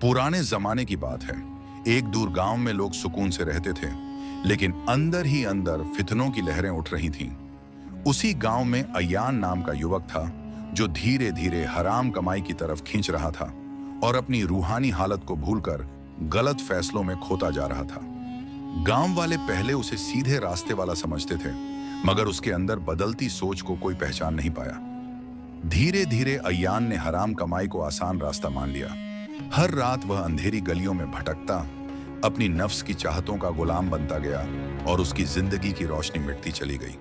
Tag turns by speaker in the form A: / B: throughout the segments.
A: पुराने जमाने की बात है। एक दूर गांव में लोग सुकून से रहते थे, लेकिन अंदर ही अंदर फितनों की लहरें उठ रही थीं। उसी गांव में अय्यान नाम का युवक था, जो धीरे धीरे हराम कमाई की तरफ खींच रहा था और अपनी रूहानी हालत को भूलकर गलत फैसलों में खोता जा रहा था। गांव वाले पहले उसे सीधे रास्ते वाला समझते थे, मगर उसके अंदर बदलती सोच को कोई पहचान नहीं पाया। धीरे धीरे अय्यान ने हराम कमाई को आसान रास्ता मान लिया। हर रात वह अंधेरी गलियों में भटकता, अपनी नफ्स की चाहतों का गुलाम बनता गया और उसकी जिंदगी की रोशनी मिटती चली गई।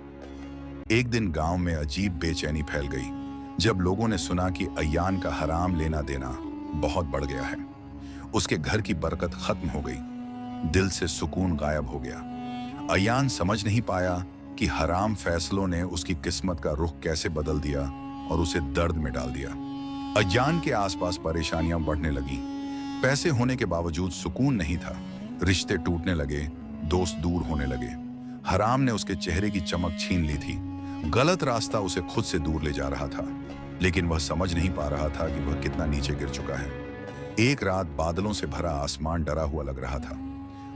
A: एक दिन गांव में अजीब बेचैनी फैल गई, जब लोगों ने सुना कि अय्यान का हराम लेना देना बहुत बढ़ गया है। उसके घर की बरकत खत्म हो गई, दिल से सुकून गायब हो गया। अय्यान समझ नहीं पाया कि हराम फैसलों ने उसकी किस्मत का रुख कैसे बदल दिया और उसे दर्द में डाल दिया। अय्यान के आसपास परेशानियां बढ़ने लगी। पैसे होने के बावजूद सुकून नहीं था, रिश्ते टूटने लगे, दोस्त दूर होने लगे। हराम ने उसके चेहरे की चमक छीन ली थी। गलत रास्ता उसे खुद से दूर ले जा रहा था, लेकिन वह समझ नहीं पा रहा था कि वह कितना नीचे गिर चुका है। एक रात बादलों से भरा आसमान डरा हुआ लग रहा था।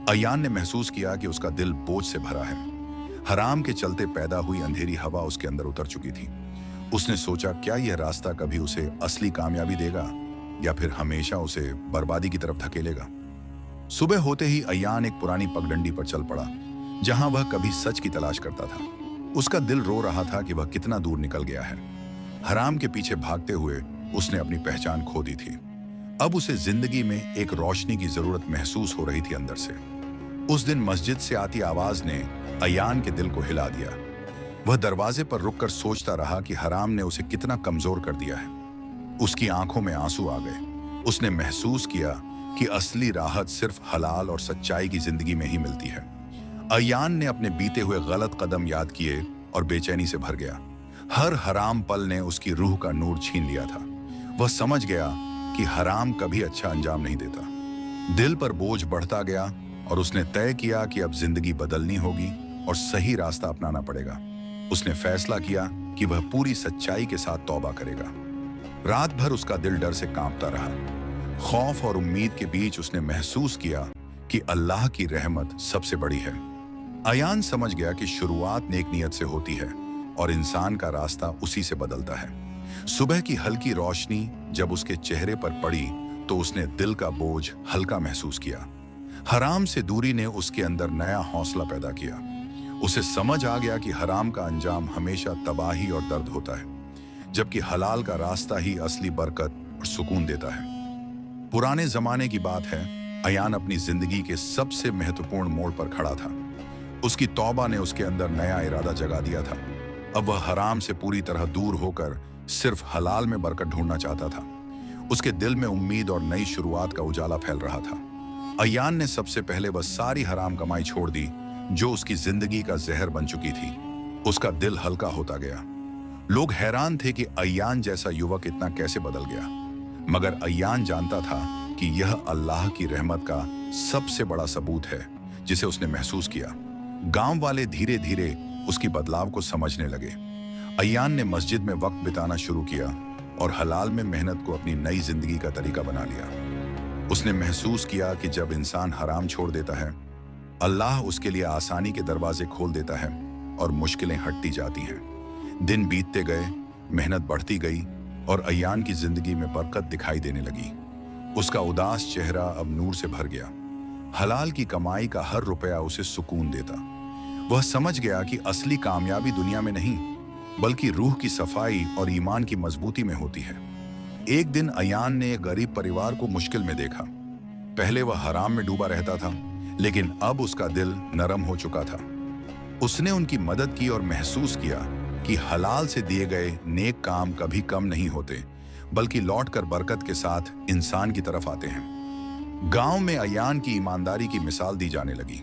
A: अय्यान ने महसूस किया कि उसका दिल बोझ से भरा है। हराम के चलते पैदा हुई अंधेरी हवा उसके अंदर उतर चुकी थी। उसने सोचा, क्या यह रास्ता कभी उसे असली कामयाबी देगा या फिर हमेशा उसे बर्बादी की तरफ धकेलेगा। सुबह होते ही अय्यान एक पुरानी पगडंडी पर चल पड़ा, जहां वह कभी सच की तलाश करता था। उसका दिल रो रहा था कि वह कितना दूर निकल गया है। हराम के पीछे भागते हुए उसने अपनी पहचान खो दी थी। अब उसे जिंदगी में एक रोशनी की जरूरत महसूस हो रही थी अंदर से। उस दिन मस्जिद से आती आवाज ने अय्यान के दिल को हिला दिया। वह दरवाजे पर रुककर सोचता रहा कि हराम ने उसे कितना कमजोर कर दिया है। उसकी आंखों में आंसू आ गए। उसने महसूस किया कि असली राहत सिर्फ हलाल और सच्चाई की जिंदगी में ही मिलती है। अय्यान ने अपने बीते हुए गलत कदम याद किए और बेचैनी से भर गया। हर हराम पल ने उसकी रूह का नूर छीन लिया था। वह समझ गया कि हराम कभी अच्छा अंजाम नहीं देता। दिल पर बोझ बढ़ता गया और उसने तय किया कि अब जिंदगी बदलनी होगी और सही रास्ता अपनाना पड़ेगा। उसने फैसला किया कि वह पूरी सच्चाई के साथ तौबा करेगा। रात भर उसका दिल डर से कांपता रहा। खौफ और उम्मीद के बीच उसने महसूस किया कि अल्लाह की रहमत सबसे बड़ी है। अय्यान समझ गया कि शुरुआत नेक नियत से होती है और इंसान का रास्ता उसी से बदलता है। सुबह की हल्की रोशनी जब उसके चेहरे पर पड़ी तो उसने दिल का बोझ हल्का महसूस किया। हराम से दूरी ने उसके अंदर नया हौसला पैदा किया। उसे समझ आ गया कि हराम का अंजाम हमेशा तबाही और दर्द होता है, जबकि हलाल का रास्ता ही असली बरकत और सुकून देता है। पुराने जमाने की बात है, अय्यान अपनी जिंदगी के सबसे महत्वपूर्ण मोड़ पर खड़ा था। उसकी तौबा ने उसके अंदर नया इरादा जगा दिया था। अब वह हराम से पूरी तरह दूर होकर सिर्फ हलाल में बरकत ढूंढना चाहता था। उसके दिल में उम्मीद और नई शुरुआत का उजाला फैल रहा था। अय्यान ने सबसे पहले वह सारी हराम कमाई छोड़ दी जो उसकी जिंदगी का जहर बन चुकी थी। उसका दिल हल्का होता गया। लोग हैरान थे कि अय्यान जैसा युवक इतना कैसे बदल गया, मगर अय्यान जानता था कि यह अल्लाह की रहमत का सबसे बड़ा सबूत है जिसे उसने महसूस किया। गांव वाले धीरे धीरे उसकी बदलाव को समझने लगे। अय्यान ने मस्जिद में वक्त बिताना शुरू किया और हलाल में मेहनत को अपनी नई जिंदगी का तरीका बना लिया। उसने महसूस किया कि जब इंसान हराम छोड़ देता है, अल्लाह उसके लिए आसानी के दरवाजे खोल देता है और मुश्किलें हटती जाती हैं। दिन बीतते गए, मेहनत बढ़ती गई और अय्यान की जिंदगी में बरकत दिखाई देने लगी। उसका उदास चेहरा अब नूर से भर गया। हलाल की कमाई का हर रुपया उसे सुकून देता। वह समझ गया कि असली कामयाबी दुनिया में नहीं, बल्कि रूह की सफाई और ईमान की मजबूती में होती है। एक दिन अय्यान ने एक गरीब परिवार को मुश्किल में देखा। पहले वह हराम में डूबा रहता था, लेकिन अब उसका दिल नरम हो चुका था। उसने उनकी मदद की और महसूस किया कि हलाल से दिए गए नेक काम कभी कम नहीं होते, बल्कि लौटकर बरकत के साथ इंसान की तरफ आते हैं। गांव में अय्यान की ईमानदारी की मिसाल दी जाने लगी।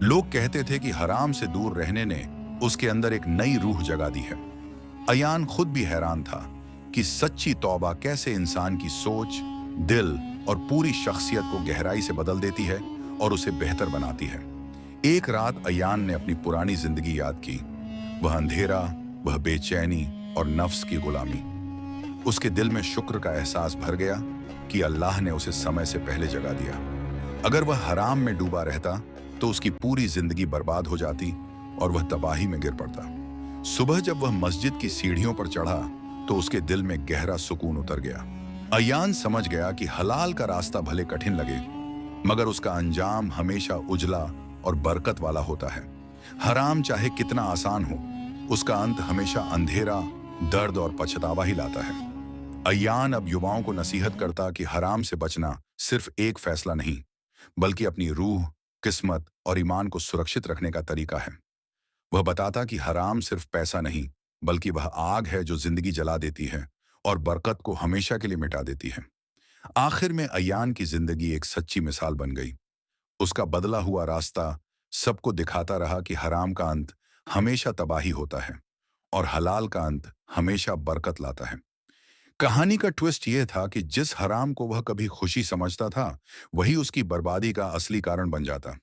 A: लोग कहते थे कि हराम से दूर रहने ने उसके अंदर एक नई रूह जगा दी है। अय्यान खुद भी हैरान था कि सच्ची तौबा कैसे इंसान की सोच, दिल और पूरी शख्सियत को गहराई से बदल देती है और उसे बेहतर बनाती है। एक रात अय्यान ने अपनी पुरानी जिंदगी याद की। वह अंधेरा, वह बेचैनी और नफ्स की गुलामी। उसके दिल में शुक्र का एहसास भर गया कि अल्लाह ने उसे समय से पहले जगा दिया। अगर वह हराम में डूबा रहता तो उसकी पूरी जिंदगी बर्बाद हो जाती और वह तबाही में गिर पड़ता। सुबह जब वह मस्जिद की सीढ़ियों पर चढ़ा तो उसके दिल में गहरा सुकून उतर गया। अयान समझ गया कि हलाल का रास्ता भले कठिन लगे, मगर उसका अंजाम हमेशा उजला और बरकत वाला होता है। हराम चाहे कितना आसान हो, उसका अंत हमेशा अंधेरा, दर्द और पछतावा ही लाता है। अयान अब युवाओं को नसीहत करता कि हराम से बचना सिर्फ एक फैसला नहीं, बल्कि अपनी रूह, किस्मत और ईमान को सुरक्षित रखने का तरीका है। वह बताता कि हराम सिर्फ पैसा नहीं, बल्कि वह आग है जो जिंदगी जला देती है और बरकत को हमेशा के लिए मिटा देती है। आखिर में अयान की जिंदगी एक सच्ची मिसाल बन गई। उसका बदला हुआ रास्ता सबको दिखाता रहा कि हराम का अंत हमेशा तबाही होता है और हलाल का अंत हमेशा बरकत लाता है। कहानी का ट्विस्ट यह था कि जिस हराम को वह कभी खुशी समझता था, वही उसकी बर्बादी का असली कारण बन जाता।